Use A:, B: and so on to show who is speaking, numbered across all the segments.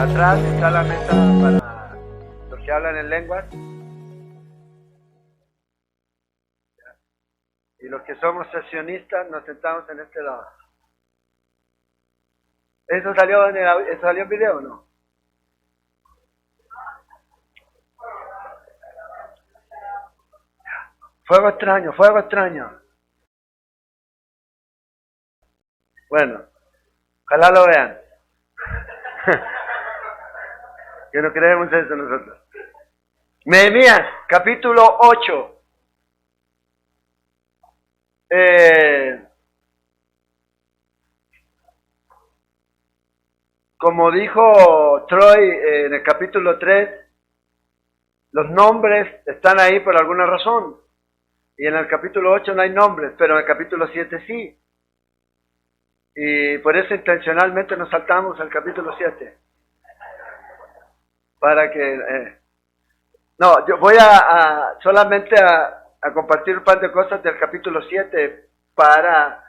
A: atrás está la mesa para los que hablan en lenguas. Y los que somos sesionistas nos sentamos en este lado. ¿Eso salió en video o no? Fuego extraño, fuego extraño. Bueno, ojalá lo vean. Que no creemos eso nosotros. Nehemías, capítulo 8. Como dijo Troy en el capítulo 3, los nombres están ahí por alguna razón. Y en el capítulo 8 no hay nombres, pero en el capítulo 7 sí. Y por eso intencionalmente nos saltamos al capítulo 7. Para que... No, yo voy solamente a compartir un par de cosas del capítulo 7 para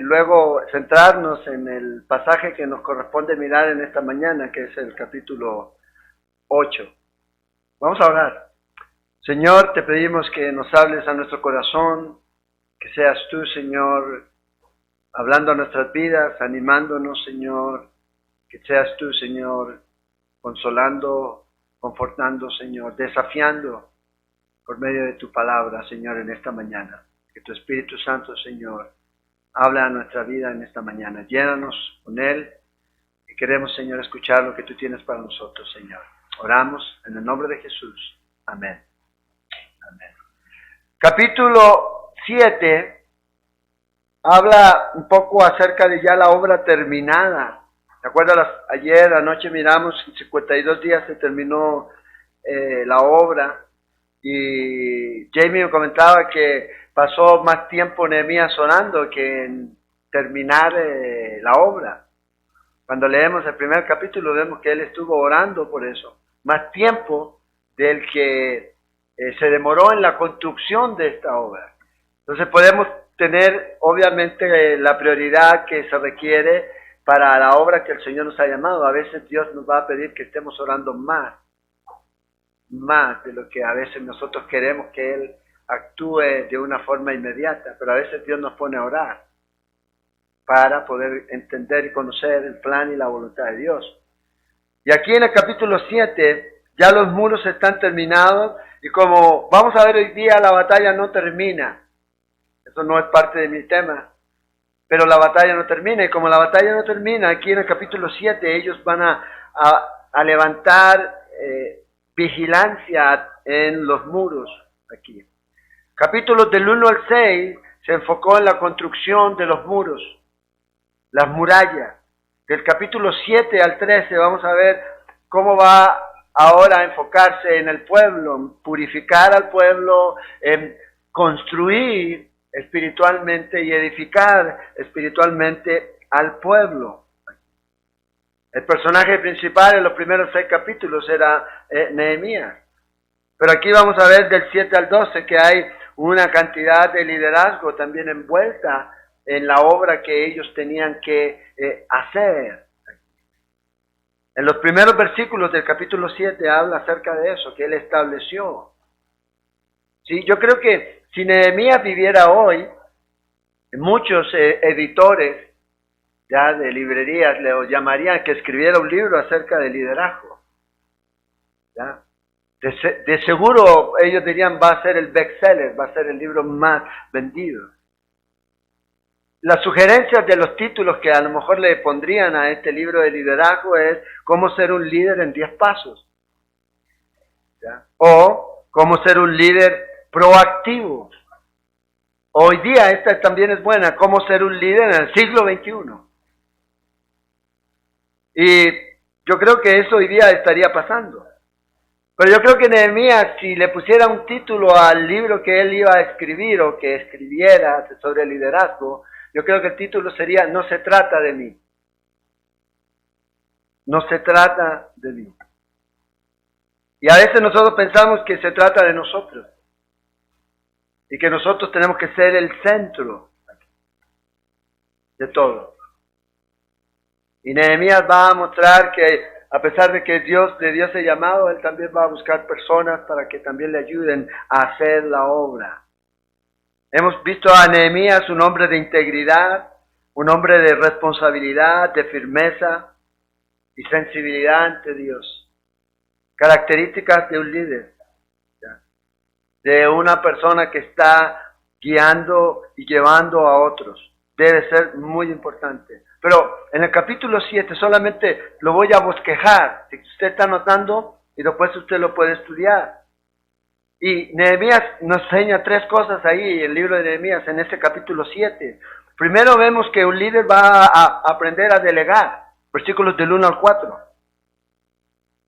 A: luego centrarnos en el pasaje que nos corresponde mirar en esta mañana, que es el capítulo 8. Vamos a orar. Señor, te pedimos que nos hables a nuestro corazón, que seas tú, Señor, hablando a nuestras vidas, animándonos, Señor, que seas tú, Señor, consolando, confortando, Señor, desafiando por medio de tu palabra, Señor, en esta mañana. Que tu Espíritu Santo, Señor, habla a nuestra vida en esta mañana. Llénanos con Él y queremos, Señor, escuchar lo que tú tienes para nosotros, Señor. Oramos en el nombre de Jesús. Amén. Amén. Capítulo 7 habla un poco acerca de ya la obra terminada. ¿Te acuerdas? Ayer anoche miramos, en 52 días se terminó la obra, y Jamie me comentaba que pasó más tiempo Nehemías orando que en terminar la obra. Cuando leemos el primer capítulo vemos que él estuvo orando por eso, más tiempo del que se demoró en la construcción de esta obra. Entonces podemos tener obviamente la prioridad que se requiere para la obra que el Señor nos ha llamado. A veces Dios nos va a pedir que estemos orando más de lo que a veces nosotros queremos que Él actúe de una forma inmediata, pero a veces Dios nos pone a orar para poder entender y conocer el plan y la voluntad de Dios. Y aquí en el capítulo 7 ya los muros están terminados, y como vamos a ver hoy día, la batalla no termina. Eso no es parte de mi tema, pero la batalla no termina, y como la batalla no termina, aquí en el capítulo 7 ellos van a levantar vigilancia en los muros aquí. Capítulos del 1 al 6 se enfocó en la construcción de los muros, las murallas. Del capítulo 7 al 13 vamos a ver cómo va ahora a enfocarse en el pueblo, en purificar al pueblo, en construir espiritualmente y edificar espiritualmente al pueblo. El personaje principal en los primeros 6 capítulos era Nehemías. Pero aquí vamos a ver del 7 al 12 que hay una cantidad de liderazgo también envuelta en la obra que ellos tenían que hacer. En los primeros versículos del capítulo 7 habla acerca de eso, que él estableció. Sí, yo creo que si Nehemías viviera hoy, muchos editores ya de librerías le llamarían que escribiera un libro acerca de liderazgo. ¿Ya? De seguro ellos dirían va a ser el bestseller, va a ser el libro más vendido. Las sugerencias de los títulos que a lo mejor le pondrían a este libro de liderazgo es cómo ser un líder en 10 pasos. ¿Ya? O cómo ser un líder proactivo. Hoy día esta también es buena, cómo ser un líder en el siglo XXI. Y yo creo que eso hoy día estaría pasando. Pero yo creo que Nehemías, si le pusiera un título al libro que él iba a escribir o que escribiera sobre el liderazgo, yo creo que el título sería No se trata de mí. No se trata de mí. Y a veces nosotros pensamos que se trata de nosotros. Y que nosotros tenemos que ser el centro de todo. Y Nehemías va a mostrar que a pesar de que Dios le dio ese llamado, Él también va a buscar personas para que también le ayuden a hacer la obra. Hemos visto a Nehemías, un hombre de integridad, un hombre de responsabilidad, de firmeza y sensibilidad ante Dios. Características de un líder, de una persona que está guiando y llevando a otros. Debe ser muy importante. Pero en el capítulo 7 solamente lo voy a bosquejar. Si usted está anotando y después usted lo puede estudiar. Y Nehemías nos enseña 3 cosas ahí, el libro de Nehemías, en este capítulo 7. Primero vemos que un líder va a aprender a delegar. Versículos del 1 al 4.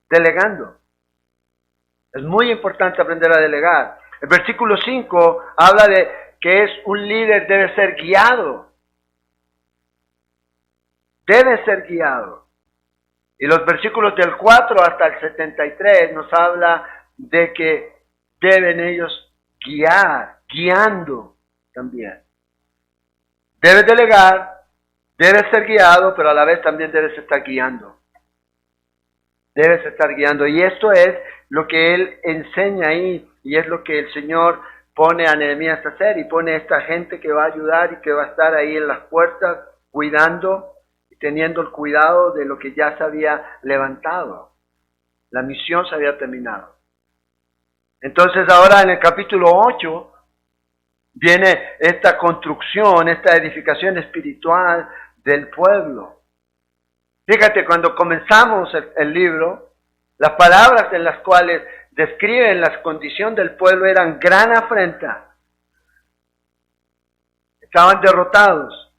A: Delegando. Es muy importante aprender a delegar. El versículo 5 habla de que es un líder, debe ser guiado. Debe ser guiado. Y los versículos del 4 hasta el 73 nos habla de que deben ellos guiar, guiando también. Debes delegar, debes ser guiado, pero a la vez también debes estar guiando. Debes estar guiando. Y esto es lo que él enseña ahí, y es lo que el Señor pone a Nehemías a hacer, y pone a esta gente que va a ayudar y que va a estar ahí en las puertas, cuidando y teniendo el cuidado de lo que ya se había levantado. La misión se había terminado. Entonces ahora en el capítulo 8 viene esta construcción, esta edificación espiritual del pueblo. Fíjate, cuando comenzamos el libro, las palabras en las cuales describen la condición del pueblo eran gran afrenta. Estaban derrotados,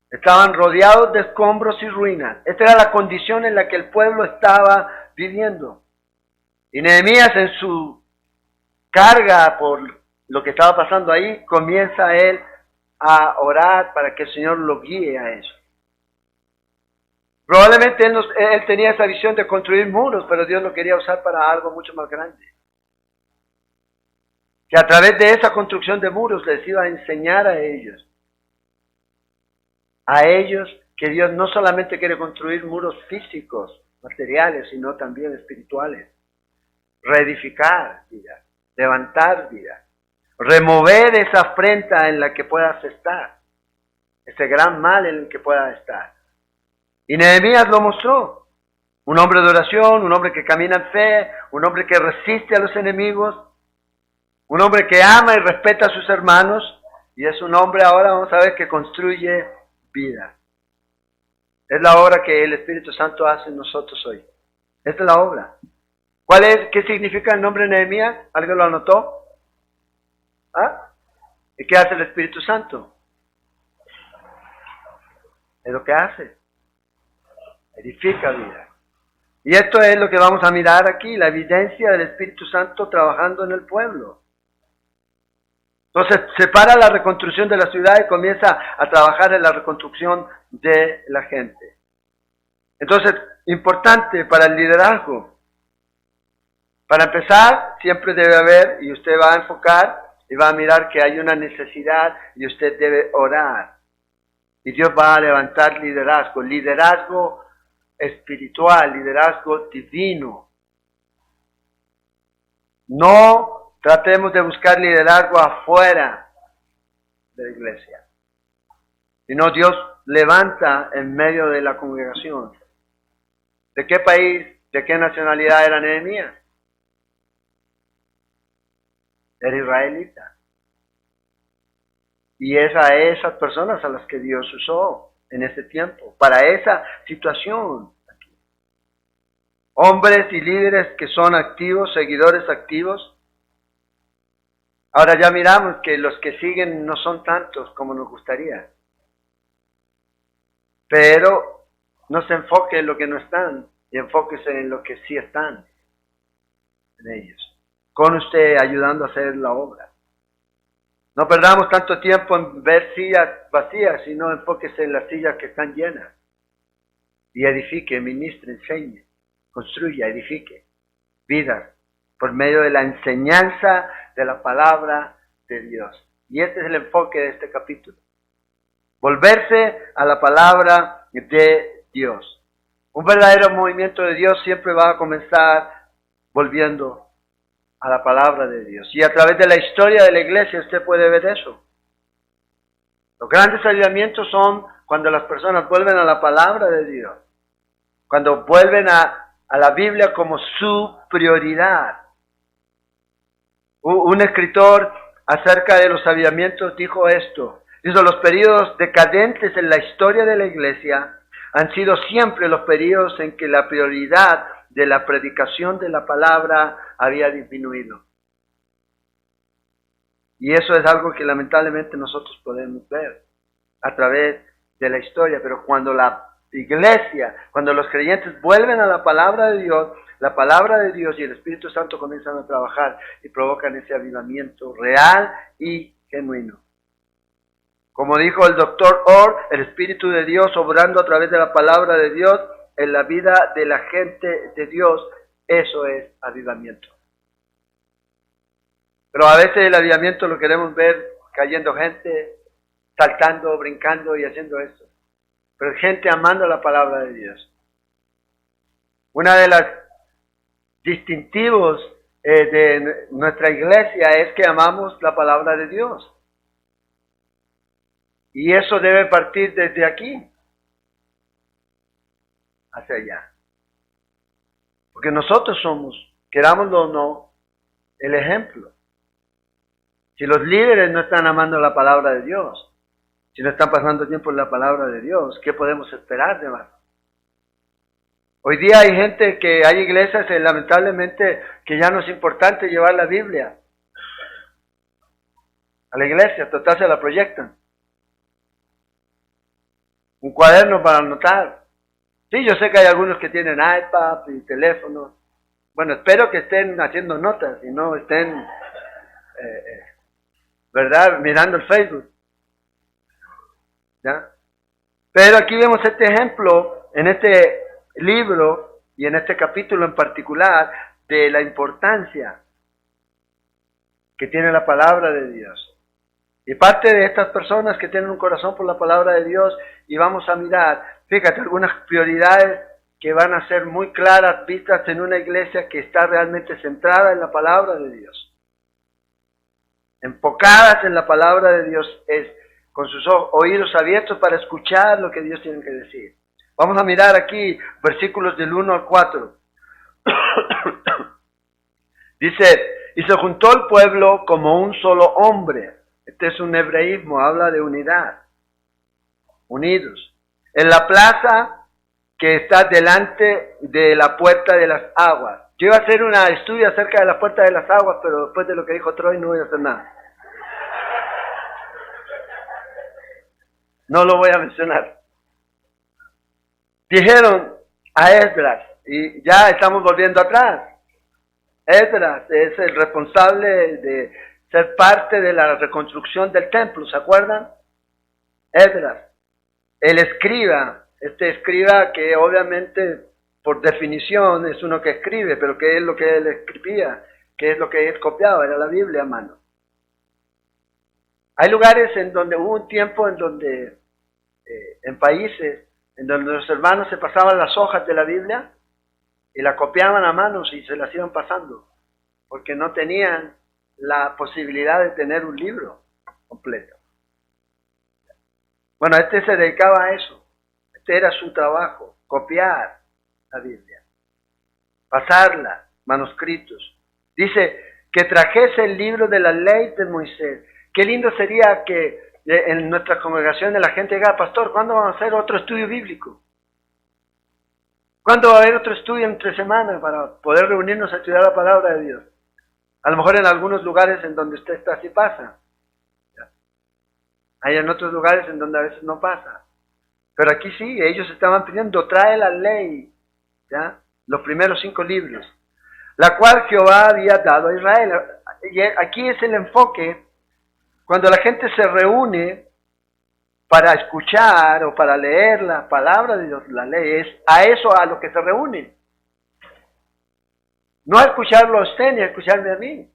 A: estaban rodeados de escombros y ruinas. Esta era la condición en la que el pueblo estaba viviendo. Y Nehemías, en su carga por lo que estaba pasando ahí, comienza él a orar para que el Señor lo guíe a eso. Probablemente él tenía esa visión de construir muros, pero Dios lo quería usar para algo mucho más grande. Que a través de esa construcción de muros les iba a enseñar a ellos que Dios no solamente quiere construir muros físicos, materiales, sino también espirituales. Reedificar vida, levantar vida, remover esa afrenta en la que puedas estar, ese gran mal en el que puedas estar. Y Nehemías lo mostró. Un hombre de oración, un hombre que camina en fe, un hombre que resiste a los enemigos, un hombre que ama y respeta a sus hermanos, y es un hombre ahora, vamos a ver, que construye vida. Es la obra que el Espíritu Santo hace en nosotros hoy. Esta es la obra. ¿Cuál es? ¿Qué significa el nombre Nehemías? ¿Alguien lo anotó? ¿Ah? ¿Y qué hace el Espíritu Santo? Es lo que hace. Edifica vida. Y esto es lo que vamos a mirar aquí, la evidencia del Espíritu Santo trabajando en el pueblo. Entonces, separa la reconstrucción de la ciudad y comienza a trabajar en la reconstrucción de la gente. Entonces, importante para el liderazgo. Para empezar, siempre debe haber, y usted va a enfocar y va a mirar que hay una necesidad y usted debe orar. Y Dios va a levantar liderazgo espiritual, liderazgo divino. No tratemos de buscar liderazgo afuera de la iglesia, sino Dios levanta en medio de la congregación. ¿De qué país, de qué nacionalidad era Nehemías? Era israelita. Y es a esas personas a las que Dios usó en ese tiempo, para esa situación. Hombres y líderes que son activos, seguidores activos. Ahora ya miramos que los que siguen no son tantos como nos gustaría. Pero no se enfoque en lo que no están y enfóquese en lo que sí están en ellos. Con usted ayudando a hacer la obra. No perdamos tanto tiempo en ver sillas vacías, sino enfóquese en las sillas que están llenas. Y edifique, ministre, enseñe, construya, edifique vidas por medio de la enseñanza de la palabra de Dios. Y este es el enfoque de este capítulo. Volverse a la palabra de Dios. Un verdadero movimiento de Dios siempre va a comenzar volviendo a la palabra de Dios. Y a través de la historia de la iglesia usted puede ver eso. Los grandes avivamientos son cuando las personas vuelven a la palabra de Dios, cuando vuelven a la Biblia como su prioridad. Un escritor acerca de los avivamientos dijo esto: dice, los periodos decadentes en la historia de la iglesia han sido siempre los periodos en que la prioridad de la predicación de la palabra había disminuido. Y eso es algo que lamentablemente nosotros podemos ver a través de la historia. Pero cuando la iglesia, cuando los creyentes vuelven a la palabra de Dios y el Espíritu Santo comienzan a trabajar y provocan ese avivamiento real y genuino. Como dijo el doctor Orr, el Espíritu de Dios obrando a través de la palabra de Dios en la vida de la gente de Dios, eso es avivamiento. Pero a veces el avivamiento lo queremos ver cayendo gente, saltando, brincando y haciendo eso. Pero gente amando la palabra de Dios. Una de las distintivos de nuestra iglesia es que amamos la palabra de Dios. Y eso debe partir desde aquí hacia allá. Porque nosotros somos, querámoslo o no, el ejemplo. Si los líderes no están amando la palabra de Dios, si no están pasando tiempo en la palabra de Dios, ¿qué podemos esperar de más? Hoy día hay gente hay iglesias, lamentablemente, que ya no es importante llevar la Biblia a la iglesia, total se la proyectan. Un cuaderno para anotar. Sí, yo sé que hay algunos que tienen iPad y teléfonos. Bueno, espero que estén haciendo notas y no estén, ¿verdad?, mirando el Facebook. ¿Ya? Pero aquí vemos este ejemplo en este libro y en este capítulo en particular de la importancia que tiene la palabra de Dios. Y parte de estas personas que tienen un corazón por la palabra de Dios, y vamos a mirar, fíjate, algunas prioridades que van a ser muy claras, vistas en una iglesia que está realmente centrada en la palabra de Dios. Enfocadas en la palabra de Dios, es con sus oídos abiertos para escuchar lo que Dios tiene que decir. Vamos a mirar aquí versículos del 1 al 4. Dice, y se juntó el pueblo como un solo hombre. Este es un hebreísmo, habla de unidad. Unidos. En la plaza que está delante de la puerta de las aguas. Yo iba a hacer un estudio acerca de la puerta de las aguas, pero después de lo que dijo Troy no voy a hacer nada. No lo voy a mencionar. Dijeron a Esdras, y ya estamos volviendo atrás. Esdras es el responsable de ser parte de la reconstrucción del templo, ¿se acuerdan? Esdras, el escriba, este escriba que obviamente por definición es uno que escribe, pero ¿qué es lo que él escribía? ¿Qué es lo que él copiaba? Era la Biblia a mano. Hay lugares en donde hubo un tiempo en donde, en países, en donde los hermanos se pasaban las hojas de la Biblia y la copiaban a manos y se las iban pasando, porque no tenían la posibilidad de tener un libro completo. Bueno, este se dedicaba a eso. Este era su trabajo, copiar la Biblia, pasarla, manuscritos. Dice que trajese el libro de la ley de Moisés. Qué lindo sería que en nuestra congregación la gente diga, pastor, ¿cuándo vamos a hacer otro estudio bíblico? ¿Cuándo va a haber otro estudio entre semanas para poder reunirnos a estudiar la palabra de Dios? A lo mejor en algunos lugares en donde usted está sí pasa. Hay en otros lugares en donde a veces no pasa. Pero aquí sí, ellos estaban pidiendo, trae la ley, ¿ya? Los primeros 5 libros, la cual Jehová había dado a Israel. Y aquí es el enfoque, cuando la gente se reúne para escuchar o para leer la palabra de Dios, la ley, es a eso a lo que se reúnen. No a escucharlo a usted ni a escucharme a mí,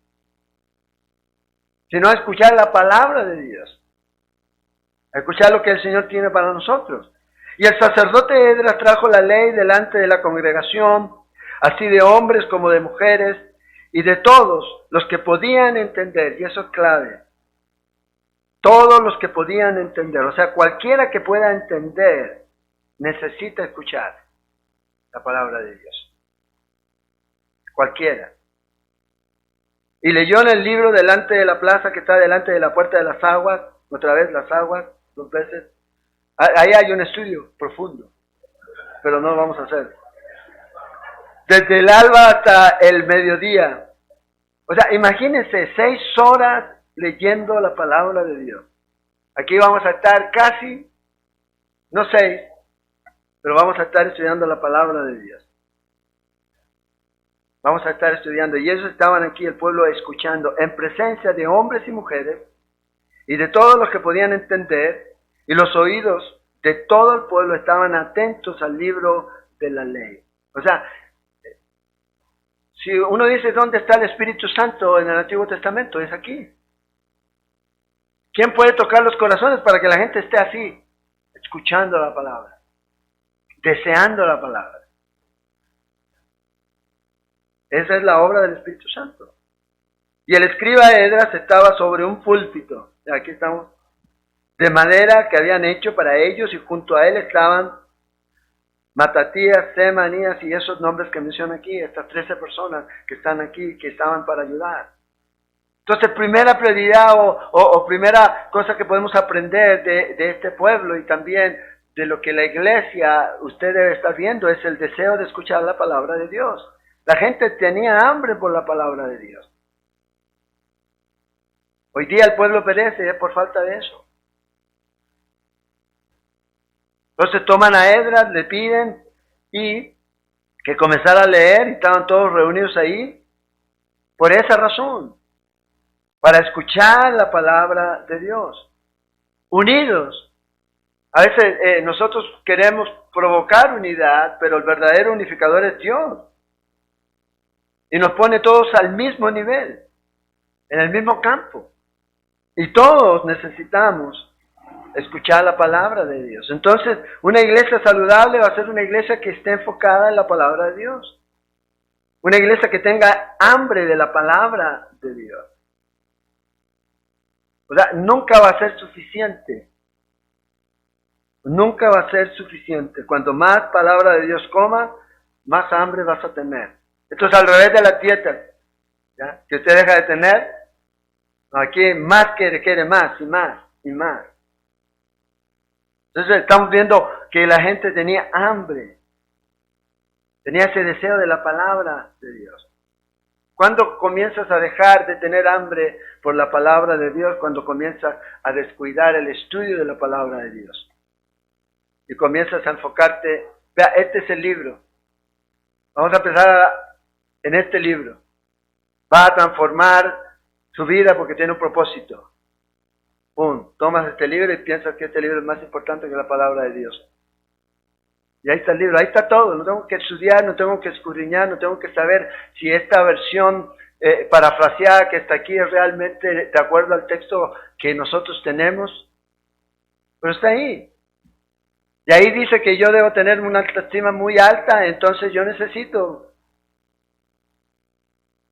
A: sino a escuchar la palabra de Dios, a escuchar lo que el Señor tiene para nosotros. Y el sacerdote Esdras trajo la ley delante de la congregación, así de hombres como de mujeres, y de todos los que podían entender, y eso es clave, todos los que podían entender, o sea, cualquiera que pueda entender, necesita escuchar la palabra de Dios. Cualquiera. Y leyó en el libro delante de la plaza que está delante de la puerta de las aguas, otra vez las aguas, 2 veces. Ahí hay un estudio profundo, pero no lo vamos a hacer. Desde el alba hasta el mediodía. O sea, imagínense 6 horas leyendo la palabra de Dios. Aquí vamos a estar casi, no 6, pero vamos a estar estudiando la palabra de Dios. Vamos a estar estudiando. Y ellos estaban aquí, el pueblo, escuchando, en presencia de hombres y mujeres, y de todos los que podían entender, y los oídos de todo el pueblo estaban atentos al libro de la ley. O sea, si uno dice dónde está el Espíritu Santo en el Antiguo Testamento, es aquí. ¿Quién puede tocar los corazones para que la gente esté así, escuchando la palabra, deseando la palabra? Esa es la obra del Espíritu Santo. Y el escriba Esdras estaba sobre un púlpito, aquí estamos, de madera que habían hecho para ellos, y junto a él estaban Matatías, Semanías y esos nombres que menciona aquí, estas 13 personas que están aquí, que estaban para ayudar. Entonces, primera prioridad o primera cosa que podemos aprender de este pueblo y también de lo que la iglesia, usted debe estar viendo, es el deseo de escuchar la palabra de Dios. La gente tenía hambre por la palabra de Dios. Hoy día el pueblo perece por falta de eso. Entonces toman a Esdras, le piden y que comenzara a leer, y estaban todos reunidos ahí por esa razón, para escuchar la palabra de Dios, unidos. A veces nosotros queremos provocar unidad, pero el verdadero unificador es Dios. Y nos pone todos al mismo nivel, en el mismo campo. Y todos necesitamos escuchar la palabra de Dios. Entonces, una iglesia saludable va a ser una iglesia que esté enfocada en la palabra de Dios. Una iglesia que tenga hambre de la palabra de Dios. O sea, nunca va a ser suficiente. Nunca va a ser suficiente. Cuanto más palabra de Dios comas, más hambre vas a tener. Esto es al revés de la dieta, ¿ya? Que usted deja de tener, aquí más quiere más y más y más. Entonces estamos viendo que la gente tenía hambre, tenía ese deseo de la palabra de Dios. ¿Cuándo comienzas a dejar de tener hambre por la palabra de Dios? Cuando comienzas a descuidar el estudio de la palabra de Dios. Y comienzas a enfocarte, vea, este es el libro. Vamos a empezar en este libro. Va a transformar su vida porque tiene un propósito. Pum, tomas este libro y piensas que este libro es más importante que la palabra de Dios. Y ahí está el libro, ahí está todo. No tengo que estudiar, no tengo que escudriñar, no tengo que saber si esta versión parafraseada que está aquí es realmente de acuerdo al texto que nosotros tenemos. Pero está ahí. Y ahí dice que yo debo tener una autoestima muy alta, entonces yo necesito.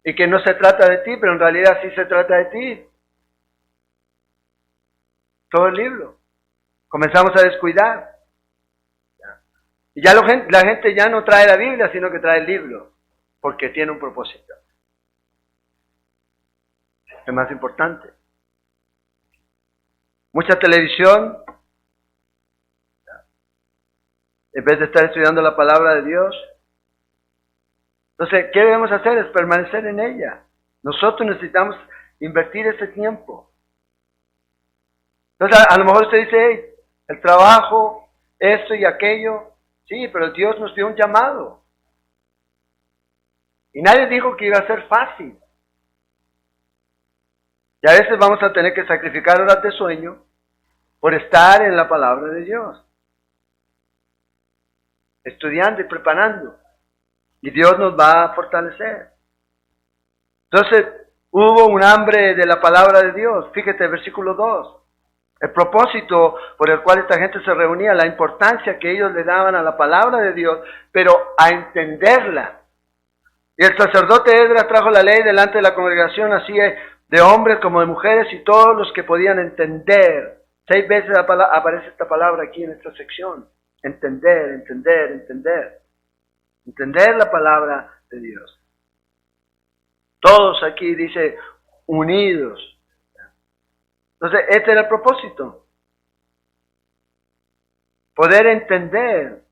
A: Y que no se trata de ti, pero en realidad sí se trata de ti. Todo el libro. Comenzamos a descuidar. Y ya la gente ya no trae la Biblia, sino que trae el libro, porque tiene un propósito. Es más importante. Mucha televisión, en vez de estar estudiando la palabra de Dios. Entonces, ¿qué debemos hacer? Es permanecer en ella. Nosotros necesitamos invertir ese tiempo. Entonces, a lo mejor usted dice, hey, el trabajo, esto y aquello. Sí, pero Dios nos dio un llamado. Y nadie dijo que iba a ser fácil. Y a veces vamos a tener que sacrificar horas de sueño por estar en la palabra de Dios. Estudiando y preparando. Y Dios nos va a fortalecer. Entonces, hubo un hambre de la palabra de Dios. Fíjate, versículo 2. El propósito por el cual esta gente se reunía, la importancia que ellos le daban a la palabra de Dios, pero a entenderla. Y el sacerdote Esdras trajo la ley delante de la congregación, así de hombres como de mujeres y todos los que podían entender. 6 veces aparece esta palabra aquí en esta sección. Entender, entender, entender. Entender la palabra de Dios. Todos aquí dice unidos. Entonces, este era el propósito. Poder entender.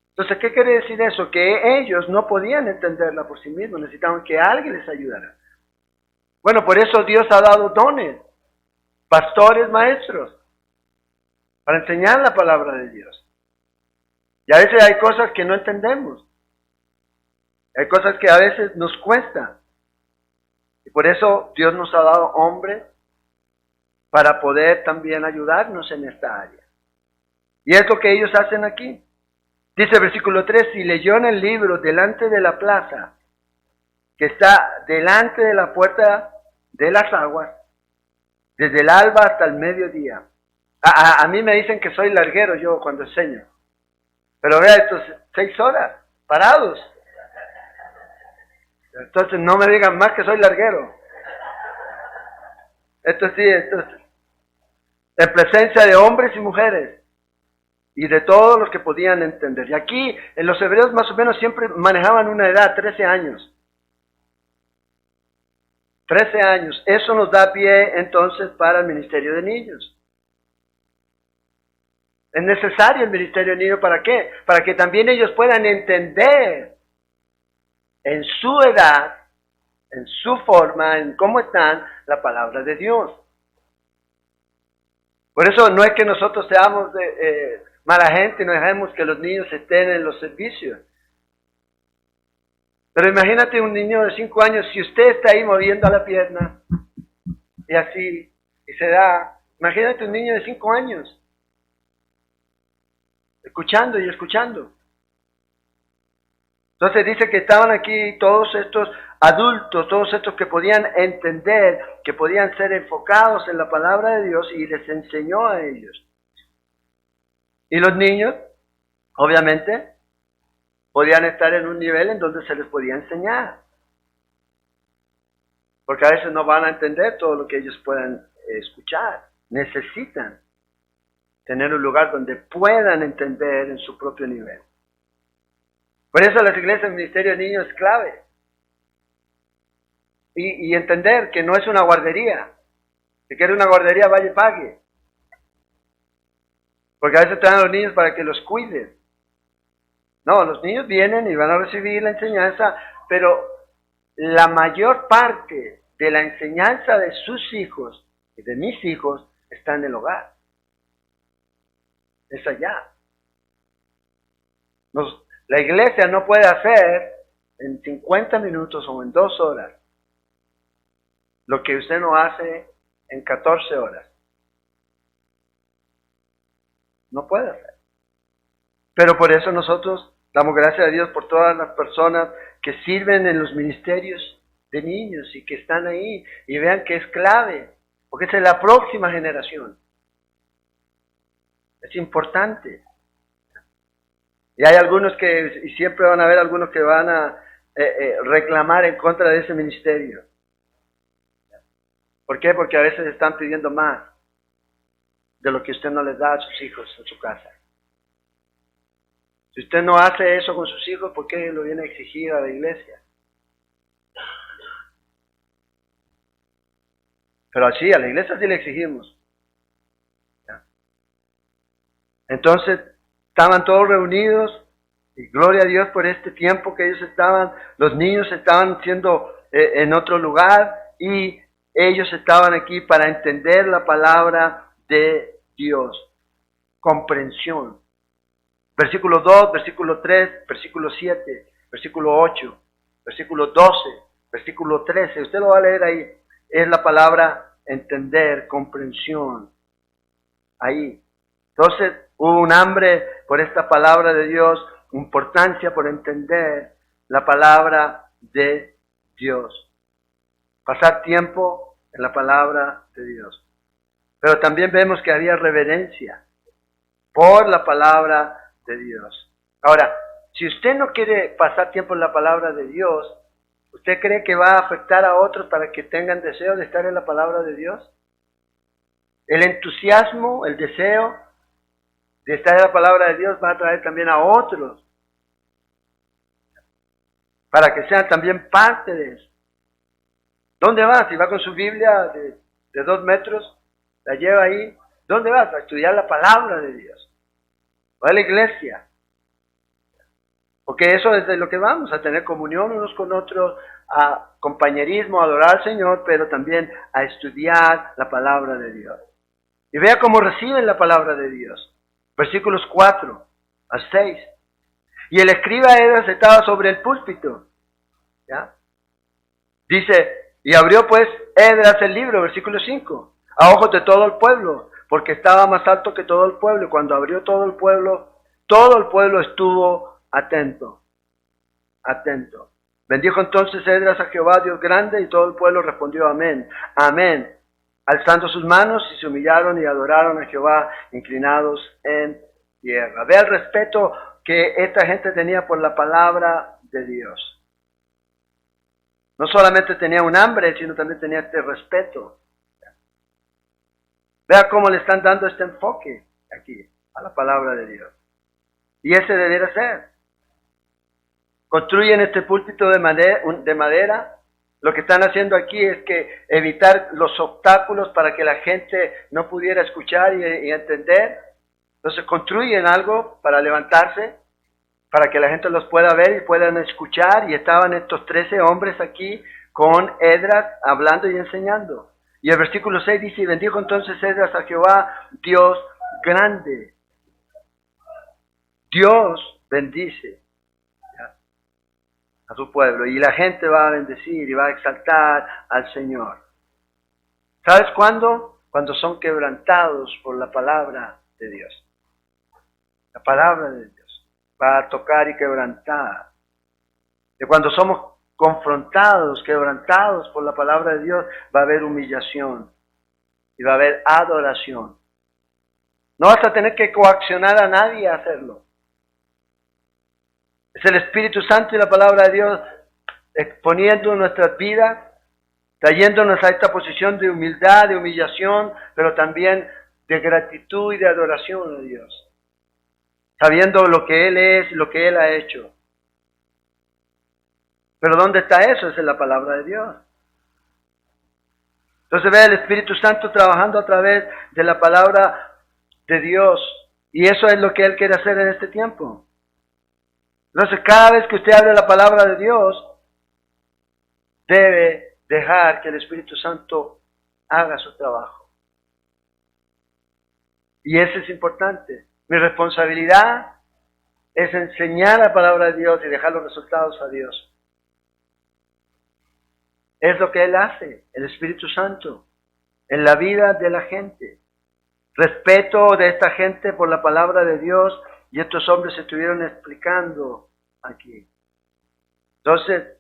A: Entonces, ¿qué quiere decir eso? Que ellos no podían entenderla por sí mismos, necesitaban que alguien les ayudara. Bueno, por eso Dios ha dado dones, pastores, maestros, para enseñar la palabra de Dios. Y a veces hay cosas que no entendemos. Hay cosas que a veces nos cuesta. Y por eso Dios nos ha dado hombres para poder también ayudarnos en esta área. Y es lo que ellos hacen aquí. Dice el versículo 3, y leyó en el libro delante de la plaza, que está delante de la puerta de las aguas, desde el alba hasta el mediodía. A mí me dicen que soy larguero yo cuando enseño. Pero vea, estos 6 horas parados. Entonces no me digan más que soy larguero. Esto sí, esto es en presencia de hombres y mujeres y de todos los que podían entender. Y aquí en los hebreos más o menos siempre manejaban una edad, 13 años. 13 años. Eso nos da pie entonces para el ministerio de niños. Es necesario el ministerio de niños, ¿para qué? Para que también ellos puedan entender en su edad, en su forma, en cómo están la palabra de Dios. Por eso no es que nosotros seamos mala gente y no dejemos que los niños estén en los servicios. Pero imagínate un niño de 5 años, si usted está ahí moviendo la pierna y así, y se da, imagínate un niño de 5 años, escuchando y escuchando. Entonces dice que estaban aquí todos estos adultos, todos estos que podían entender, que podían ser enfocados en la palabra de Dios y les enseñó a ellos. Y los niños, obviamente, podían estar en un nivel en donde se les podía enseñar. Porque a veces no van a entender todo lo que ellos puedan escuchar. Necesitan tener un lugar donde puedan entender en su propio nivel. Por eso las iglesias, el ministerio de niños es clave. Y entender que no es una guardería. Si quiere una guardería, vaya y pague. Porque a veces te dan a los niños para que los cuiden. No, los niños vienen y van a recibir la enseñanza, pero la mayor parte de la enseñanza de sus hijos y de mis hijos está en el hogar. Es allá. La iglesia no puede hacer en 50 minutos o en 2 horas lo que usted no hace en 14 horas. No puede hacer. Pero por eso nosotros damos gracias a Dios por todas las personas que sirven en los ministerios de niños y que están ahí y vean que es clave, porque esa es la próxima generación. Es importante. Y hay algunos que, y siempre van a haber algunos que van a reclamar en contra de ese ministerio. ¿Por qué? Porque a veces están pidiendo más de lo que usted no les da a sus hijos en su casa. Si usted no hace eso con sus hijos, ¿por qué lo viene a exigir a la iglesia? Pero así, a la iglesia sí le exigimos. ¿Ya? Entonces, estaban todos reunidos, y gloria a Dios por este tiempo que ellos estaban, los niños estaban siendo en otro lugar, y ellos estaban aquí para entender la palabra de Dios. Comprensión. Versículo 2, versículo 3, versículo 7, versículo 8, versículo 12, versículo 13. Usted lo va a leer ahí. Es la palabra entender, comprensión. Ahí. Entonces hubo un hambre por esta palabra de Dios, importancia por entender la palabra de Dios. Pasar tiempo en la palabra de Dios. pero también vemos que había reverencia por la palabra de Dios. Ahora, si usted no quiere pasar tiempo en la palabra de Dios, ¿usted cree que va a afectar a otros para que tengan deseo de estar en la palabra de Dios? El entusiasmo, el deseo de estar en la palabra de Dios va a atraer también a otros, para que sean también parte de eso. ¿Dónde va? Si va con su Biblia de 2 metros, la lleva ahí. ¿Dónde vas? A estudiar la palabra de Dios. Va a la iglesia. Porque eso es de lo que vamos, a tener comunión unos con otros, a compañerismo, a adorar al Señor, pero también a estudiar la palabra de Dios. Y vea cómo reciben la palabra de Dios. Versículos 4 a 6. Y el escriba Esdras estaba sobre el púlpito. ¿Ya? Dice, y abrió pues Esdras el libro, versículo 5, a ojos de todo el pueblo, porque estaba más alto que todo el pueblo. Y cuando abrió todo el pueblo estuvo atento. Atento. Bendijo entonces Esdras a Jehová, Dios grande, y todo el pueblo respondió amén. Amén. Alzando sus manos, y se humillaron y adoraron a Jehová, inclinados en tierra. Vea el respeto que esta gente tenía por la palabra de Dios. No solamente tenía un hambre, sino también tenía este respeto. Vea cómo le están dando este enfoque aquí a la palabra de Dios. Y ese debería ser. Construyen este púlpito de madera. Lo que están haciendo aquí es que evitar los obstáculos para que la gente no pudiera escuchar y entender. Entonces construyen algo para levantarse, para que la gente los pueda ver y puedan escuchar. Y estaban estos 13 hombres aquí con Esdras hablando y enseñando. Y el versículo 6 dice, y bendijo entonces Esdras a Jehová, Dios grande. Dios bendice a su pueblo, y la gente va a bendecir y va a exaltar al Señor. ¿Sabes cuándo? Cuando son quebrantados por la palabra de Dios. La palabra de Dios va a tocar y quebrantar. Y cuando somos confrontados, quebrantados por la palabra de Dios, va a haber humillación y va a haber adoración. No vas a tener que coaccionar a nadie a hacerlo. Es el Espíritu Santo y la palabra de Dios exponiendo nuestras vidas, trayéndonos a esta posición de humildad, de humillación, pero también de gratitud y de adoración a Dios. Sabiendo lo que Él es, lo que Él ha hecho. Pero ¿dónde está eso? Es en la palabra de Dios. Entonces ve el Espíritu Santo trabajando a través de la palabra de Dios. Y eso es lo que Él quiere hacer en este tiempo. Entonces cada vez que usted hable la palabra de Dios, debe dejar que el Espíritu Santo haga su trabajo. Y eso es importante. Mi responsabilidad es enseñar la palabra de Dios y dejar los resultados a Dios. Es lo que Él hace, el Espíritu Santo, en la vida de la gente. Respeto de esta gente por la palabra de Dios, y estos hombres se estuvieron explicando aquí. Entonces,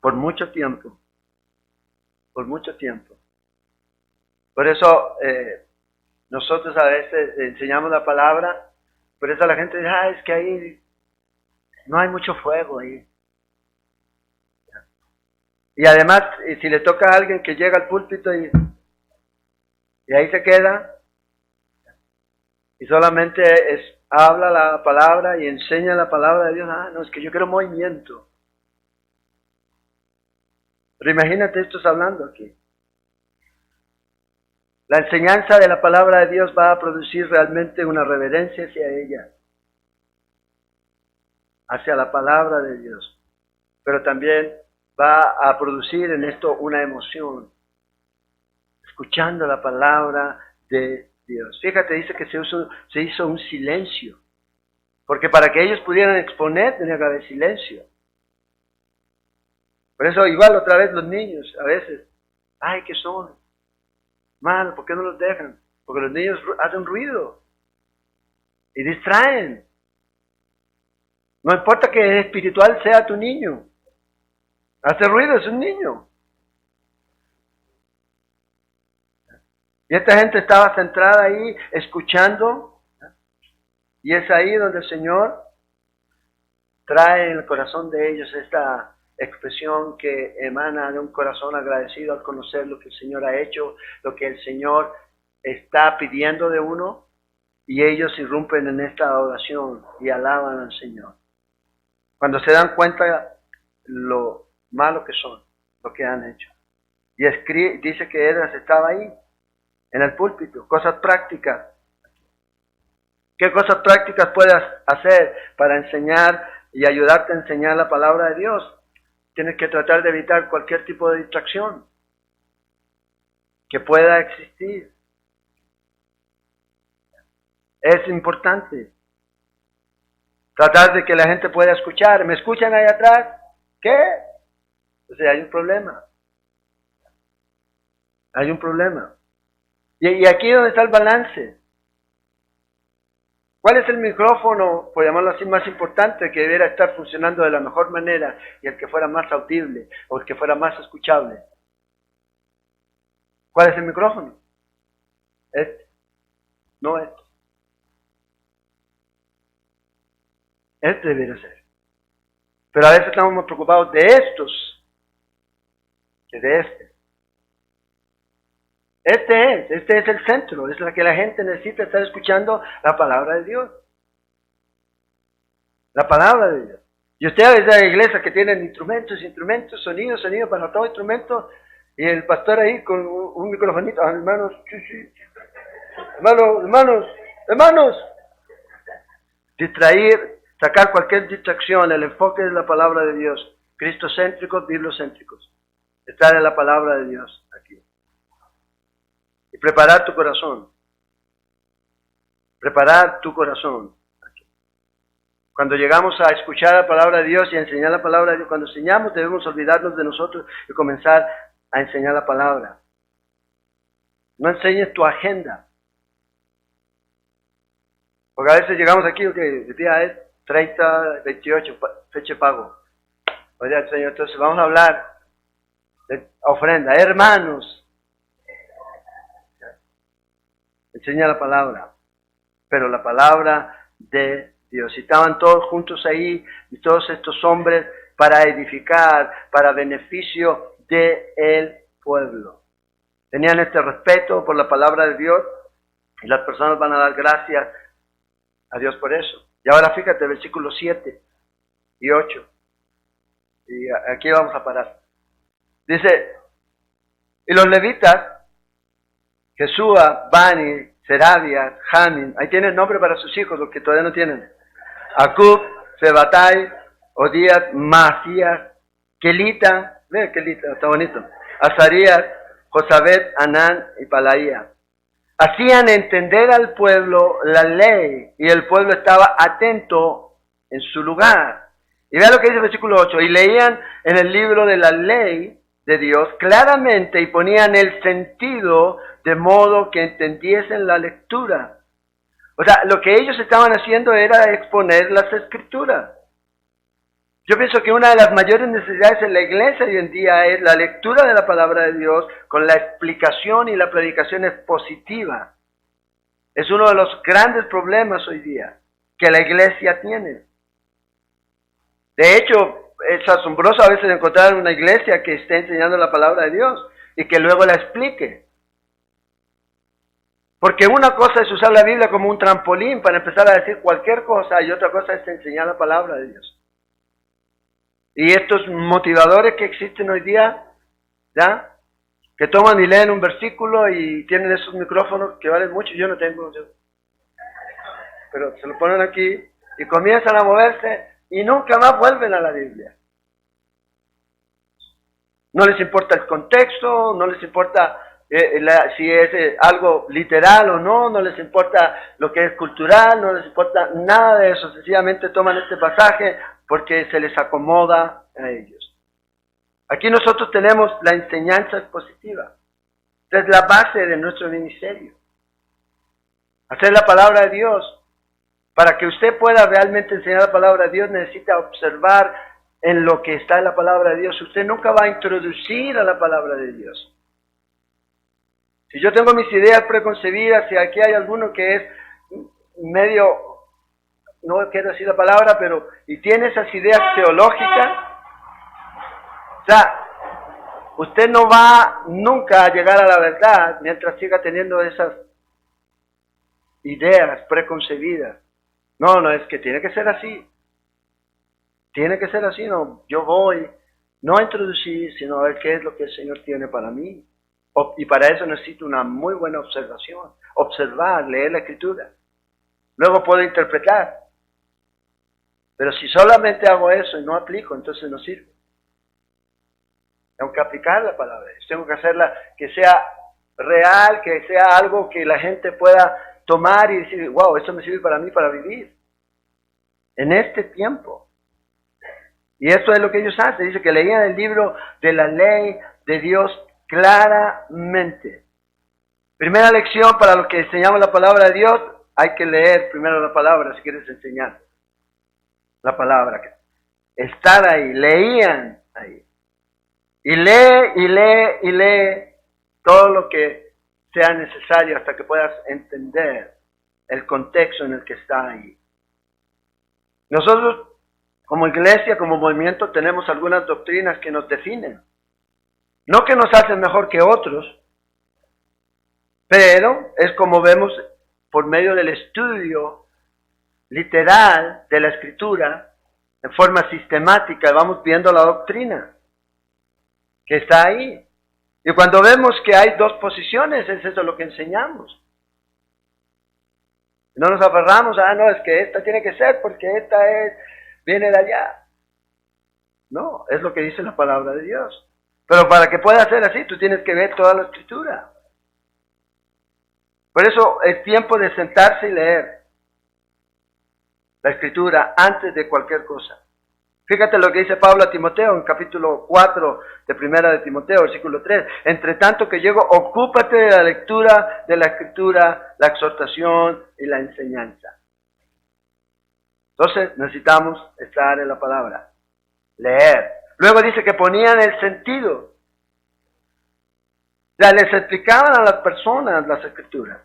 A: por mucho tiempo. Por eso nosotros a veces enseñamos la palabra, por eso la gente dice, es que ahí no hay mucho fuego ahí. Y además, si le toca a alguien que llega al púlpito y ahí se queda, y solamente habla la palabra y enseña la palabra de Dios, no, es que yo quiero movimiento. Pero imagínate estos hablando aquí. La enseñanza de la palabra de Dios va a producir realmente una reverencia hacia ella, hacia la palabra de Dios, pero también va a producir en esto una emoción, escuchando la palabra de Dios. Fíjate, dice que se hizo un silencio, porque para que ellos pudieran exponer tenía que haber silencio. Por eso igual otra vez los niños, a veces, ¿qué son? Malo, ¿por qué no los dejan? Porque los niños hacen ruido y distraen. No importa que espiritual sea tu niño, hace ruido, es un niño. Y esta gente estaba centrada ahí, escuchando, y es ahí donde el Señor trae en el corazón de ellos esta expresión que emana de un corazón agradecido al conocer lo que el Señor ha hecho, lo que el Señor está pidiendo de uno, y ellos irrumpen en esta oración y alaban al Señor. Cuando se dan cuenta lo malo que son, lo que han hecho. Y dice que Esdras estaba ahí, en el púlpito, cosas prácticas. ¿Qué cosas prácticas puedes hacer para enseñar y ayudarte a enseñar la palabra de Dios? Tienes que tratar de evitar cualquier tipo de distracción que pueda existir. Es importante tratar de que la gente pueda escuchar. ¿Me escuchan ahí atrás? ¿Qué? O sea, hay un problema. Hay un problema. Y aquí es donde está el balance. ¿Cuál es el micrófono, por llamarlo así, más importante que debiera estar funcionando de la mejor manera y el que fuera más audible o el que fuera más escuchable? ¿Cuál es el micrófono? Este, no este. Este debería ser. Pero a veces estamos más preocupados de estos que de este. Este es el centro, es la que la gente necesita estar escuchando la palabra de Dios. La palabra de Dios. Y ustedes de la iglesia que tienen instrumentos, sonidos para todo instrumento, y el pastor ahí con un microfonito, hermanos, hermanos, distraer, sacar cualquier distracción, el enfoque de la palabra de Dios, cristocéntricos, bibliocéntricos, estar en la palabra de Dios aquí. Y preparar tu corazón. Preparar tu corazón. Cuando llegamos a escuchar la palabra de Dios y a enseñar la palabra de Dios, cuando enseñamos debemos olvidarnos de nosotros y comenzar a enseñar la palabra. No enseñes tu agenda. Porque a veces llegamos aquí, el día es 30, 28, fecha de pago. Oye, Señor, entonces vamos a hablar de ofrenda. Hermanos, enseña la palabra, pero la palabra de Dios. Y estaban todos juntos ahí, y todos estos hombres para edificar, para beneficio del pueblo. Tenían este respeto por la palabra de Dios, y las personas van a dar gracias a Dios por eso. Y ahora fíjate, versículos 7 y 8. Y aquí vamos a parar. Dice, y los levitas, Jesúa, Bani, Serabia, Jamin, ahí tienen nombre para sus hijos, los que todavía no tienen. Acub, Sebatai, Odías, Masías, Kelita, ve Kelita, está bonito. Azarías, Josabet, Anán y Palaía. Hacían entender al pueblo la ley y el pueblo estaba atento en su lugar. Y vea lo que dice el versículo 8. Y leían en el libro de la ley de Dios claramente y ponían el sentido de modo que entendiesen la lectura. O sea, lo que ellos estaban haciendo era exponer las escrituras. Yo pienso que una de las mayores necesidades en la iglesia hoy en día es la lectura de la palabra de Dios con la explicación y la predicación expositiva. Es uno de los grandes problemas hoy día que la iglesia tiene. De hecho, es asombroso a veces encontrar una iglesia que esté enseñando la palabra de Dios y que luego la explique. Porque una cosa es usar la Biblia como un trampolín para empezar a decir cualquier cosa y otra cosa es enseñar la palabra de Dios. Y estos motivadores que existen hoy día, ¿ya? Que toman y leen un versículo y tienen esos micrófonos que valen mucho, yo no tengo, pero se lo ponen aquí y comienzan a moverse y nunca más vuelven a la Biblia. No les importa el contexto, no les importa si es algo literal o no, no les importa lo que es cultural, no les importa nada de eso, sencillamente toman este pasaje porque se les acomoda a ellos. Aquí nosotros tenemos la enseñanza expositiva. Esta es la base de nuestro ministerio. Hacer la palabra de Dios. Para que usted pueda realmente enseñar la palabra de Dios, necesita observar en lo que está en la palabra de Dios. Usted nunca va a introducir a la palabra de Dios. Si yo tengo mis ideas preconcebidas, si aquí hay alguno que es medio, no quiero decir la palabra, pero y tiene esas ideas teológicas, o sea, usted no va nunca a llegar a la verdad mientras siga teniendo esas ideas preconcebidas. No, es que tiene que ser así. Tiene que ser así, no. Yo voy no a introducir, sino a ver qué es lo que el Señor tiene para mí. Y para eso necesito una muy buena observación. Observar, leer la Escritura. Luego puedo interpretar. Pero si solamente hago eso y no aplico, entonces no sirve. Tengo que aplicar la palabra. Tengo que hacerla que sea real, que sea algo que la gente pueda tomar y decir, wow, esto me sirve para mí para vivir. En este tiempo. Y esto es lo que ellos hacen. Dice que leían el libro de la ley de Dios claramente. Primera lección para los que enseñamos la palabra de Dios, hay que leer primero la palabra si quieres enseñar la palabra. Estar ahí, leían ahí. Y lee todo lo que sea necesario hasta que puedas entender el contexto en el que está ahí. Nosotros, como iglesia, como movimiento, tenemos algunas doctrinas que nos definen. No que nos hacen mejor que otros, pero es como vemos por medio del estudio literal de la Escritura, en forma sistemática, vamos viendo la doctrina que está ahí. Y cuando vemos que hay dos posiciones, es eso lo que enseñamos. No nos aferramos a, no, es que esta tiene que ser porque esta viene de allá. No, es lo que dice la palabra de Dios. Pero para que pueda ser así, tú tienes que ver toda la Escritura. Por eso es tiempo de sentarse y leer la Escritura antes de cualquier cosa. Fíjate lo que dice Pablo a Timoteo en capítulo 4 de Primera de Timoteo, versículo 3. Entre tanto que llego, ocúpate de la lectura de la Escritura, la exhortación y la enseñanza. Entonces necesitamos estar en la palabra, leer. Luego dice que ponían el sentido. O sea, les explicaban a las personas las Escrituras.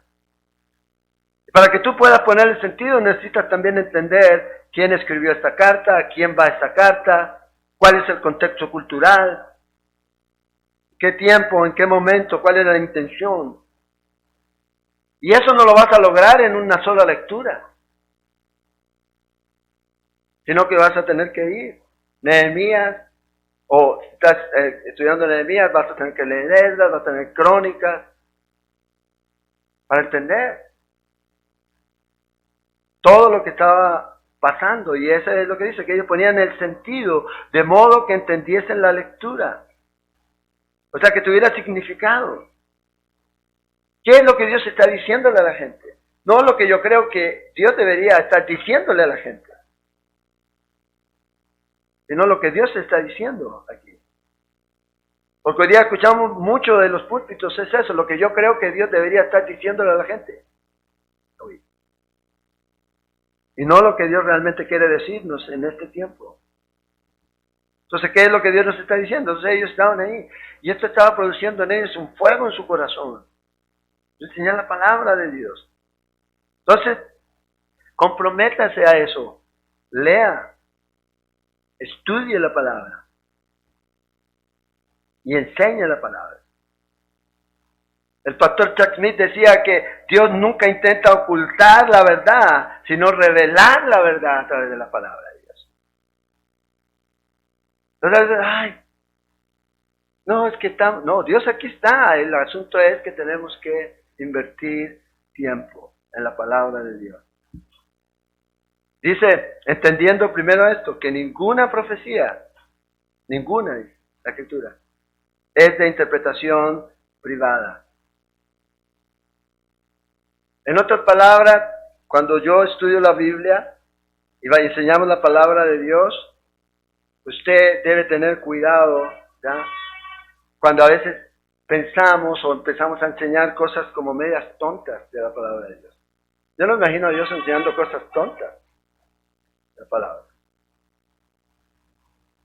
A: Para que tú puedas poner el sentido, necesitas también entender quién escribió esta carta, a quién va esta carta, cuál es el contexto cultural, qué tiempo, en qué momento, cuál es la intención. Y eso no lo vas a lograr en una sola lectura, sino que vas a tener que ir. Nehemías, o si estás estudiando Nehemías, vas a tener que leer Esdras, vas a tener crónicas, para entender todo lo que estaba pasando. Y eso es lo que dice, que ellos ponían el sentido, de modo que entendiesen la lectura. O sea, que tuviera significado. ¿Qué es lo que Dios está diciéndole a la gente? No lo que yo creo que Dios debería estar diciéndole a la gente, sino lo que Dios está diciendo aquí. Porque hoy día escuchamos mucho de los púlpitos, es eso, lo que yo creo que Dios debería estar diciéndole a la gente. Y no lo que Dios realmente quiere decirnos en este tiempo. Entonces, ¿qué es lo que Dios nos está diciendo? Entonces ellos estaban ahí, y esto estaba produciendo en ellos un fuego en su corazón. Enseñar la palabra de Dios. Entonces, comprométase a eso. Lea, estudie la palabra y enseñe la palabra. El pastor Chuck Smith decía que Dios nunca intenta ocultar la verdad, sino revelar la verdad a través de la palabra de Dios. Entonces, no, es que estamos, no, Dios aquí está. El asunto es que tenemos que invertir tiempo en la palabra de Dios. Dice, entendiendo primero esto, que ninguna profecía, ninguna, dice la Escritura, es de interpretación privada. En otras palabras, cuando yo estudio la Biblia y enseñamos la palabra de Dios, usted debe tener cuidado, ¿ya? Cuando a veces pensamos o empezamos a enseñar cosas como medias tontas de la palabra de Dios. Yo no imagino a Dios enseñando cosas tontas de la palabra.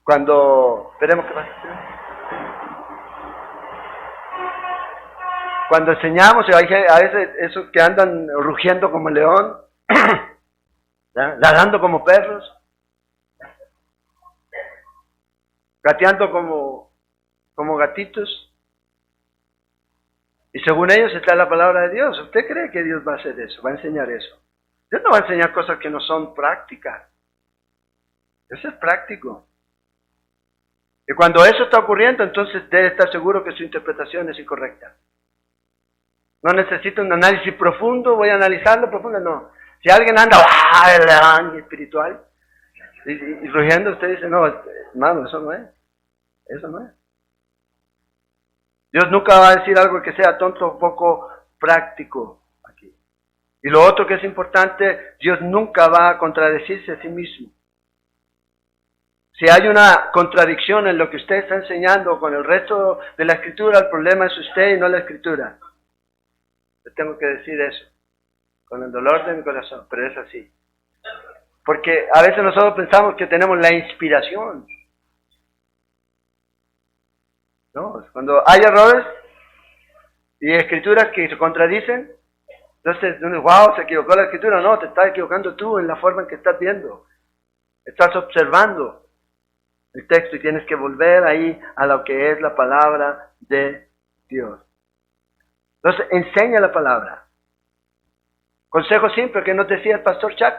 A: Cuando, esperemos que pase. Cuando enseñamos, a veces esos que andan rugiendo como león, ladrando como perros, gateando como gatitos, y según ellos está la palabra de Dios. ¿Usted cree que Dios va a hacer eso? ¿Va a enseñar eso? Dios no va a enseñar cosas que no son prácticas. Eso es práctico. Y cuando eso está ocurriendo, entonces debe estar seguro que su interpretación es incorrecta. No necesita un análisis profundo, voy a analizarlo profundo, no. Si alguien anda espiritual y rugiendo, usted dice, no, hermano, eso no es. Eso no es. Dios nunca va a decir algo que sea tonto o poco práctico aquí. Y lo otro que es importante, Dios nunca va a contradecirse a sí mismo. Si hay una contradicción en lo que usted está enseñando con el resto de la Escritura, el problema es usted y no la Escritura. Yo tengo que decir eso, con el dolor de mi corazón, pero es así. Porque a veces nosotros pensamos que tenemos la inspiración. No, cuando hay errores y escrituras que se contradicen, entonces, wow, se equivocó la escritura. No, te estás equivocando tú en la forma en que estás viendo. Estás observando el texto y tienes que volver ahí a lo que es la palabra de Dios. Entonces, enseña la palabra. Consejo simple que nos decía el pastor Chuck.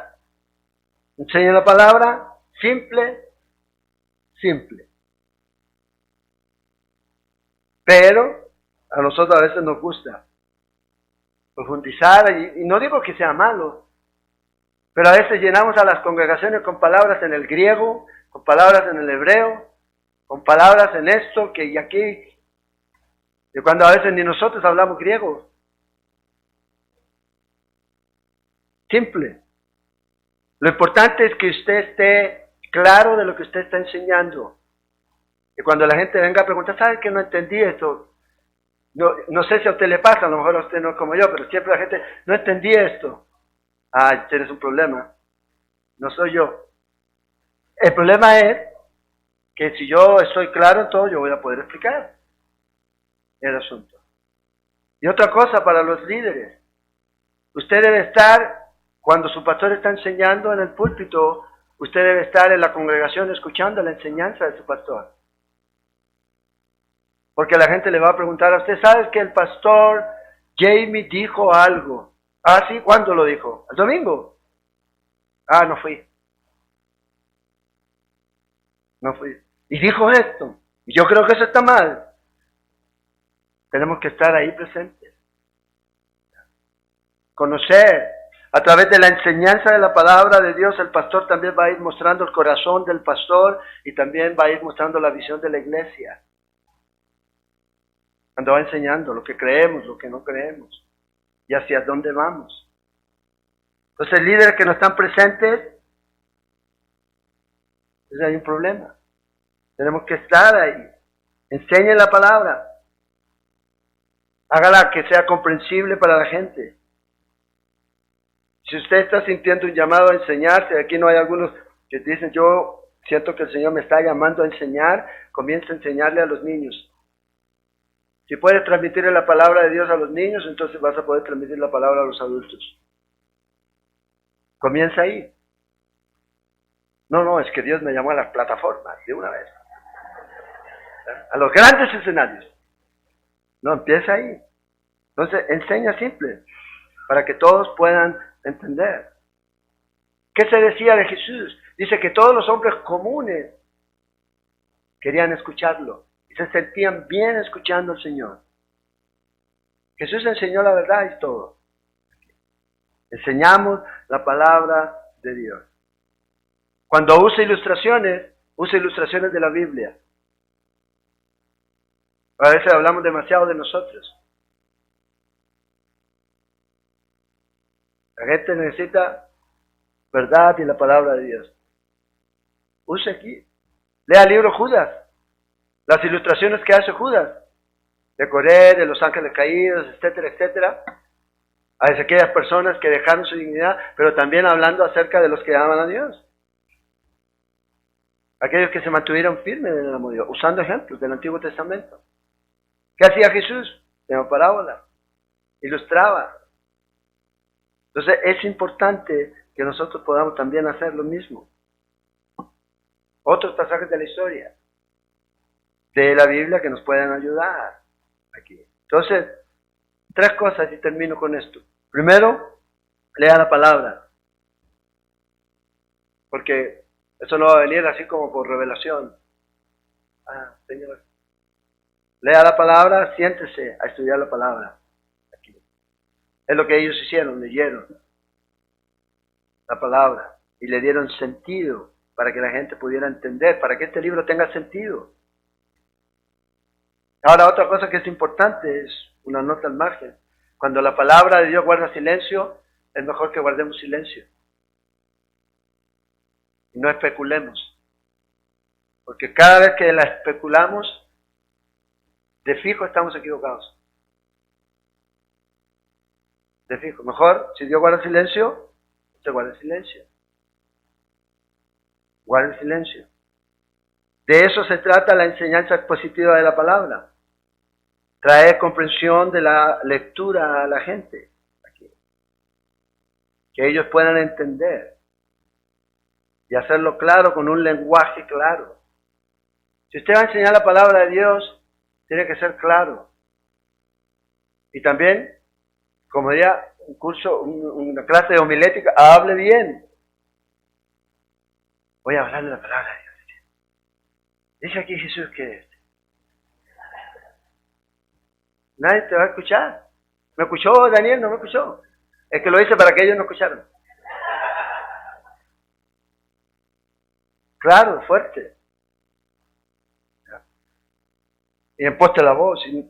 A: Enseña la palabra, simple. Pero a nosotros a veces nos gusta profundizar, y no digo que sea malo, pero a veces llenamos a las congregaciones con palabras en el griego, con palabras en el hebreo, con palabras en esto, que y aquí, y cuando a veces ni nosotros hablamos griego. Simple. Lo importante es que usted esté claro de lo que usted está enseñando. Y cuando la gente venga a preguntar, ¿sabe que no entendí esto? No sé si a usted le pasa, a lo mejor a usted no es como yo, pero siempre la gente, no entendí esto. Ah, tienes un problema. No soy yo. El problema es que si yo estoy claro en todo, yo voy a poder explicar el asunto. Y otra cosa para los líderes. Usted debe estar, cuando su pastor está enseñando en el púlpito, usted debe estar en la congregación escuchando la enseñanza de su pastor. Porque la gente le va a preguntar a usted, ¿sabes que el pastor Jamie dijo algo? Ah, sí, ¿cuándo lo dijo? ¿El domingo? Ah, no fui. Y dijo esto. Y yo creo que eso está mal. Tenemos que estar ahí presentes. Conocer. A través de la enseñanza de la palabra de Dios, el pastor también va a ir mostrando el corazón del pastor y también va a ir mostrando la visión de la iglesia. Cuando va enseñando lo que creemos, lo que no creemos y hacia dónde vamos. Entonces, líderes que no están presentes, pues hay un problema. Tenemos que estar ahí. Enseñen la palabra. Hágala que sea comprensible para la gente. Si usted está sintiendo un llamado a enseñarse, aquí no hay algunos que dicen, yo siento que el Señor me está llamando a enseñar, comienza a enseñarle a los niños. Si puedes transmitirle la palabra de Dios a los niños, entonces vas a poder transmitir la palabra a los adultos. Comienza ahí. No, es que Dios me llamó a las plataformas de una vez. A los grandes escenarios. No, empieza ahí. Entonces, enseña simple, para que todos puedan entender. ¿Qué se decía de Jesús? Dice que todos los hombres comunes querían escucharlo. Y se sentían bien escuchando al Señor. Jesús enseñó la verdad y todo. Enseñamos la palabra de Dios. Cuando use ilustraciones de la Biblia. A veces hablamos demasiado de nosotros. La gente necesita verdad y la palabra de Dios. Use aquí. Lea el libro Judas. Las ilustraciones que hace Judas. De Coré, de los ángeles caídos, etcétera, etcétera. A aquellas personas que dejaron su dignidad, pero también hablando acerca de los que aman a Dios. Aquellos que se mantuvieron firmes en el amor de Dios, usando ejemplos del Antiguo Testamento. ¿Qué hacía Jesús? Tenía parábola. ilustraba. Entonces es importante que nosotros podamos también hacer lo mismo. Otros pasajes de la historia, de la Biblia, que nos pueden ayudar aquí. Entonces, 3 cosas y termino con esto. Primero, lea la palabra, porque eso no va a venir así como por revelación. Señor. Lea la palabra, siéntese a estudiar la palabra. Aquí. Es lo que ellos hicieron, leyeron la palabra y le dieron sentido para que la gente pudiera entender, para que este libro tenga sentido. Ahora, otra cosa que es importante es una nota al margen. Cuando la palabra de Dios guarda silencio, es mejor que guardemos silencio. Y no especulemos. Porque cada vez que la especulamos, de fijo estamos equivocados. De fijo. Mejor, si Dios guarda silencio, usted guarda silencio. Guarda silencio. De eso se trata la enseñanza expositiva de la palabra. Traer comprensión de la lectura a la gente. Aquí. Que ellos puedan entender. Y hacerlo claro con un lenguaje claro. Si usted va a enseñar la palabra de Dios, tiene que ser claro. Y también, como diría un curso, una clase de homilética, hable bien. Voy a hablar de la palabra de Dios. Dice aquí Jesús que nadie te va a escuchar. ¿Me escuchó Daniel? No me escuchó. Es que lo hice para que ellos no escucharan. Claro, fuerte. Y imposte la voz. Y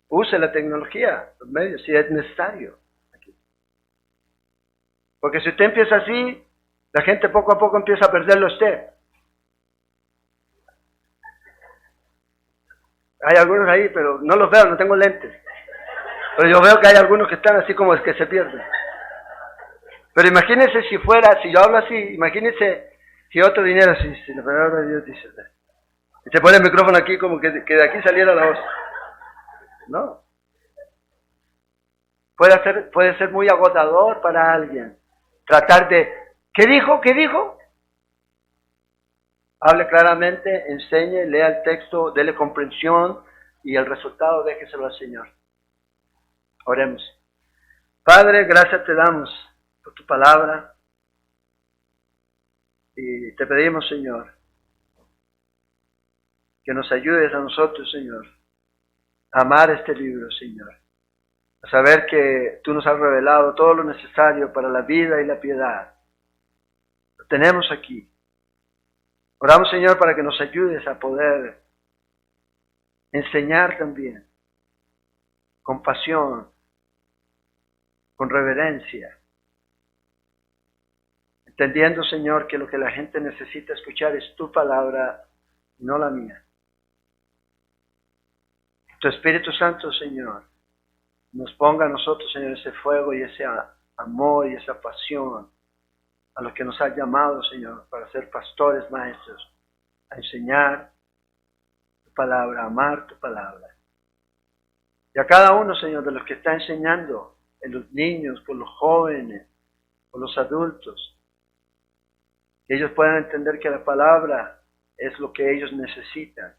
A: use la tecnología, los medios, si es necesario. Aquí. Porque si usted empieza así, la gente poco a poco empieza a perderlo a usted. Hay algunos ahí, pero no los veo, no tengo lentes. Pero yo veo que hay algunos que están así como es que se pierden. Pero imagínense si yo hablo así, imagínense si otro viniera así, si la palabra de Dios dice, y se pone el micrófono aquí como que de aquí saliera la voz. No. Puede ser muy agotador para alguien. Tratar de, ¿qué dijo? ¿Qué dijo? Hable claramente, enseñe, lea el texto, dele comprensión y el resultado déjeselo al Señor. Oremos. Padre, gracias te damos por tu palabra y te pedimos, Señor, que nos ayudes a nosotros, Señor, a amar este libro, Señor, a saber que tú nos has revelado todo lo necesario para la vida y la piedad. Lo tenemos aquí. Oramos, Señor, para que nos ayudes a poder enseñar también con pasión, con reverencia, entendiendo, Señor, que lo que la gente necesita escuchar es tu palabra, no la mía. Tu Espíritu Santo, Señor, nos ponga a nosotros, Señor, ese fuego y ese amor y esa pasión a los que nos has llamado, Señor, para ser pastores maestros, a enseñar tu palabra, a amar tu palabra. Y a cada uno, Señor, de los que está enseñando, en los niños, por los jóvenes, por los adultos, que ellos puedan entender que la palabra es lo que ellos necesitan,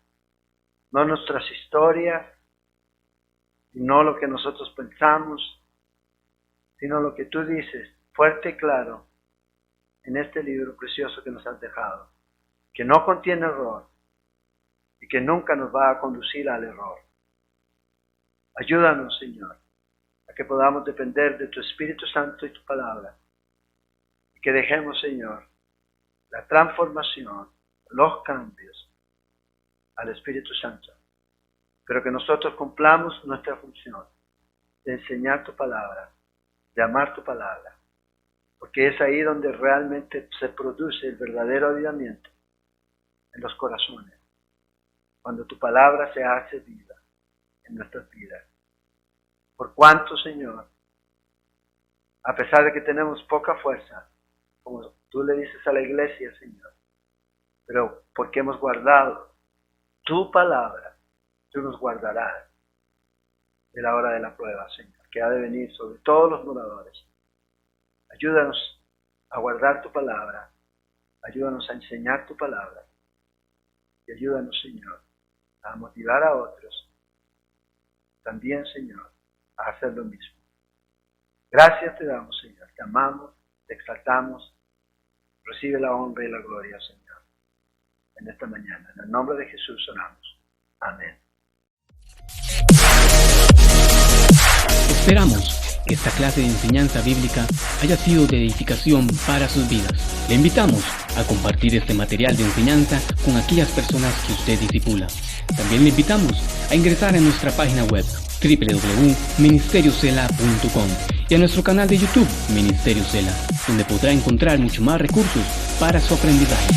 A: no nuestras historias, no lo que nosotros pensamos, sino lo que tú dices, fuerte y claro, en este libro precioso que nos has dejado, que no contiene error y que nunca nos va a conducir al error. Ayúdanos, Señor, a que podamos depender de tu Espíritu Santo y tu palabra, y que dejemos, Señor, la transformación, los cambios al Espíritu Santo, pero que nosotros cumplamos nuestra función de enseñar tu palabra, de amar tu palabra, porque es ahí donde realmente se produce el verdadero avivamiento en los corazones, cuando tu palabra se hace viva en nuestras vidas. Por cuanto, Señor, a pesar de que tenemos poca fuerza, como tú le dices a la iglesia, Señor, pero porque hemos guardado tu palabra, tú nos guardarás de la hora de la prueba, Señor. que ha de venir sobre todos los moradores. Ayúdanos a guardar tu palabra, ayúdanos a enseñar tu palabra y ayúdanos, Señor, a motivar a otros también, Señor, a hacer lo mismo. Gracias te damos, Señor, te amamos, te exaltamos. Recibe la honra y la gloria, Señor, en esta mañana. En el nombre de Jesús oramos. Amén.
B: Esperamos que esta clase de enseñanza bíblica haya sido de edificación para sus vidas. Le invitamos a compartir este material de enseñanza con aquellas personas que usted discipula. También le invitamos a ingresar en nuestra página web www.ministeriocela.com y a nuestro canal de YouTube Ministerio Cela, donde podrá encontrar mucho más recursos para su aprendizaje.